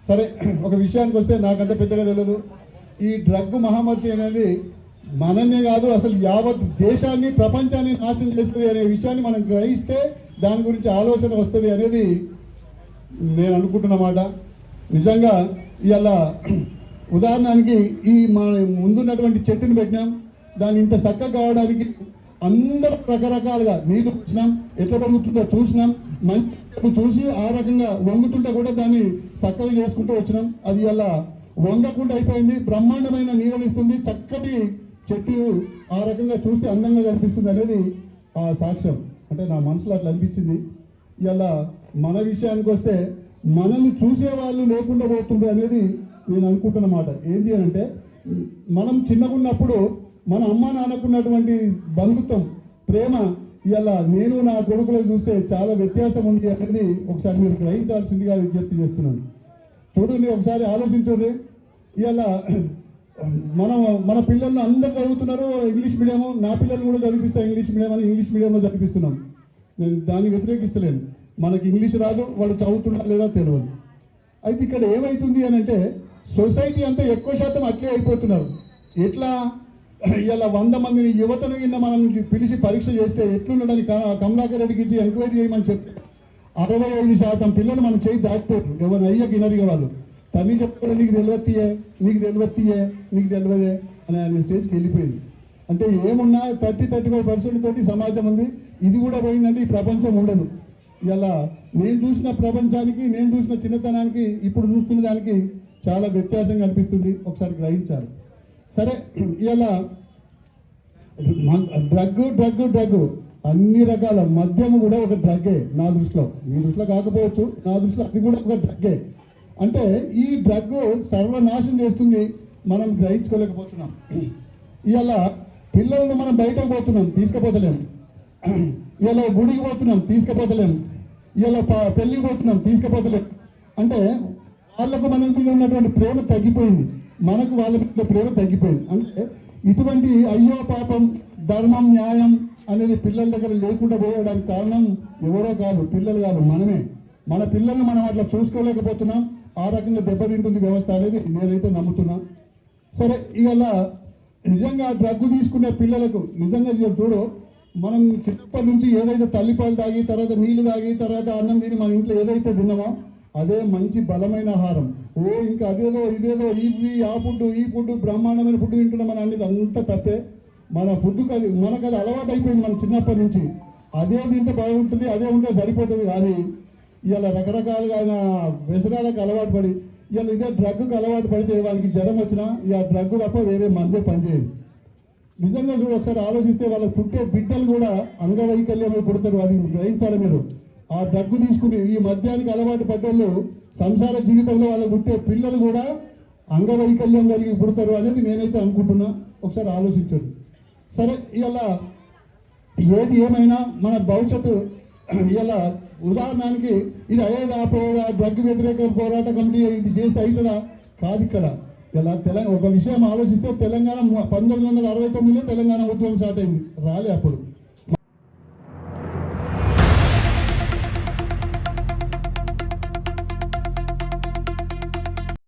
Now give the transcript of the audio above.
సరే, ఒక విషయానికి వస్తే నాకంత పెద్దగా తెలియదు. ఈ డ్రగ్ మహమ్మారి అనేది మనల్నే కాదు, అసలు యావత్ దేశాన్ని, ప్రపంచాన్ని నాశనం చేస్తుంది అనే విషయాన్ని మనం గ్రహిస్తే దాని గురించి ఆలోచన వస్తుంది అనేది నేను అనుకుంటున్నమాట. నిజంగా ఇవాళ ఉదాహరణకి ఈ మన ముందున్నటువంటి చెట్టుని పెట్టినాం, దాన్ని ఇంత చక్కగా కావడానికి అందరూ రకరకాలుగా నీళ్ళు వచ్చినాం, ఎట్లా పెరుగుతుందో చూసినాం, మంచి చూసి ఆ రకంగా వంగుతుంటే కూడా దాన్ని చక్కగా చేసుకుంటూ వచ్చినాం. అది ఇలా వంగకుండా అయిపోయింది, బ్రహ్మాండమైన నీళ్ళు ఇస్తుంది, చక్కటి చెట్టు ఆ రకంగా చూస్తే అందంగా కనిపిస్తుంది అనేది ఆ సాక్ష్యం. అంటే నా మనసులో అట్లా అనిపించింది. ఇలా మన విషయానికి వస్తే మనల్ని చూసే వాళ్ళు లేకుండా పోతుంది అనేది నేను అనుకుంటున్నమాట. ఏంటి అంటే, మనం చిన్నగా ఉన్నప్పుడు మన అమ్మ నాన్నకున్నటువంటి బంధుత్వం, ప్రేమ ఇలా నేను నా కొడుకులకు చూస్తే చాలా వ్యత్యాసం ఉంది అనేది ఒకసారి మీరు గ్రహించాల్సిందిగా విజ్ఞప్తి చేస్తున్నాను. చూడండి, ఒకసారి ఆలోచించండి. ఇలా మన పిల్లల్ని అందరూ చదువుతున్నారు ఇంగ్లీష్ మీడియము, నా పిల్లల్ని కూడా చదివిస్తా ఇంగ్లీష్ మీడియం అని ఇంగ్లీష్ మీడియంలో చదివిస్తున్నాం. నేను దాన్ని వ్యతిరేకిస్తలేను. మనకి ఇంగ్లీష్ రాదు, వాళ్ళు చదువుతున్నా లేదా తెలియదు. అయితే ఇక్కడ ఏమవుతుంది అని అంటే, సొసైటీ అంతా ఎక్కువ శాతం అట్లే అయిపోతున్నారు. ఎట్లా ఇలా 100 మందిని యువతను కింద మనం పిలిచి పరీక్ష చేస్తే ఎట్లుండడానికి కమలాకర్ రెడ్డికి ఇచ్చి ఎంక్వైరీ చేయమని చెప్తే 65% పిల్లలు మనం చేయి దాటిపోతారు. ఎవరు అయ్యకి ఇనరిగా వాళ్ళు తల్లి చెప్పడం నీకు తెలియత్తియే, నీకు తెలియత్తియే, నీకు తెలియదే అనే స్టేజ్కి వెళ్ళిపోయింది. అంటే ఏమున్నా 30-35% తోటి సమాజం ఉంది. ఇది కూడా పోయిందంటే ఈ ప్రపంచం ఉండదు. ఇలా నేను చూసిన ప్రపంచానికి, నేను చూసిన చిన్నతనానికి ఇప్పుడు చూస్తున్న దానికి చాలా వ్యత్యాసం కనిపిస్తుంది. ఒకసారి గ్రహించాలి. సరే, ఇలా డ్రగ్ అన్ని రకాల మద్యము కూడా ఒక డ్రగ్గే నా దృష్టిలో. మీ దృష్టిలో కాకపోవచ్చు, నా దృష్టిలో అది కూడా ఒక డ్రగ్గే. అంటే ఈ డ్రగ్ సర్వనాశం చేస్తుంది, మనం గ్రహించుకోలేకపోతున్నాం. ఇలా పిల్లలను మనం బయటకు పోతున్నాం, తీసుకుపోతలేము. ఇలా గుడికి పోతున్నాం, తీసుకుపోతలేము. ఇలా పెళ్ళికి పోతున్నాం, తీసుకుపోతలేము. అంటే వాళ్ళకు మన మీద ఉన్నటువంటి ప్రేమ తగ్గిపోయింది, మనకు వాళ్ళ మీద ప్రేమ తగ్గిపోయింది. అంటే ఇటువంటి అయ్యో పాపం, ధర్మం, న్యాయం అనేది పిల్లల దగ్గర లేకుండా పోయడానికి కారణం ఎవరో కాదు, పిల్లలు కాదు, మనమే. మన పిల్లల్ని మనం అట్లా చూసుకోలేకపోతున్నాం. ఆ రకంగా దెబ్బతింటుంది వ్యవస్థ అనేది నేనైతే నమ్ముతున్నా. సరే, ఇవాళ నిజంగా డ్రగ్ తీసుకునే పిల్లలకు నిజంగా చూడు, మనం చిన్నప్పటి నుంచి ఏదైతే తల్లిపాలు తాగి, తర్వాత నీళ్లు తాగి, తర్వాత అన్నం తిని మన ఇంట్లో ఏదైతే తిన్నామో అదే మంచి బలమైన ఆహారం. ఇంకా అదేదో ఇదేదో ఇవి ఆ ఫుడ్ ఈ ఫుడ్ బ్రహ్మాండమైన ఫుడ్ తింటున్నామని అనేది అంతా తప్పే. మన ఫుడ్కి అది మనకు అది అలవాటు అయిపోయింది. మన చిన్నప్పటి నుంచి అదే తింటే బాగుంటుంది, అదే ఉంటే సరిపోతుంది. కానీ ఇవాళ రకరకాలుగా ఆయన వ్యసనాలకు అలవాటు పడి ఇవాళ ఇదే డ్రగ్కు అలవాటు పడితే వాళ్ళకి జ్వరం వచ్చినా ఇక డ్రగ్ తప్ప వేరే మందే పనిచేయదు. నిజంగా చూడు, ఒకసారి ఆలోచిస్తే వాళ్ళ పుట్టే బిడ్డలు కూడా అంగవైకల్యమే పుడతారు. అది గ్రహించాలి మీరు. ఆ డ్రగ్ తీసుకుని ఈ మద్యానికి అలవాటు పడ్డోళ్ళు సంసార జీవితంలో వాళ్ళ పుట్టే పిల్లలు కూడా అంగవైకల్యం కలిగి పుడతారు అనేది నేనైతే అనుకుంటున్నా. ఒకసారి ఆలోచించండి. సరే, ఇలా ఏది ఏమైనా మన భవిష్యత్తు ఇలా ఉదాహరణకి ఇది అయ్యేదా పోయేదా, డ్రగ్ వ్యతిరేక పోరాట కమిటీ ఇది చేస్తే అవుతుందా? కాదు. ఇక్కడ ఇలా తెలంగాణ ఒక విషయం ఆలోచిస్తే తెలంగాణ 1969లో తెలంగాణ ఉద్యమం స్టార్ట్ అయింది, రాలే అప్పుడు.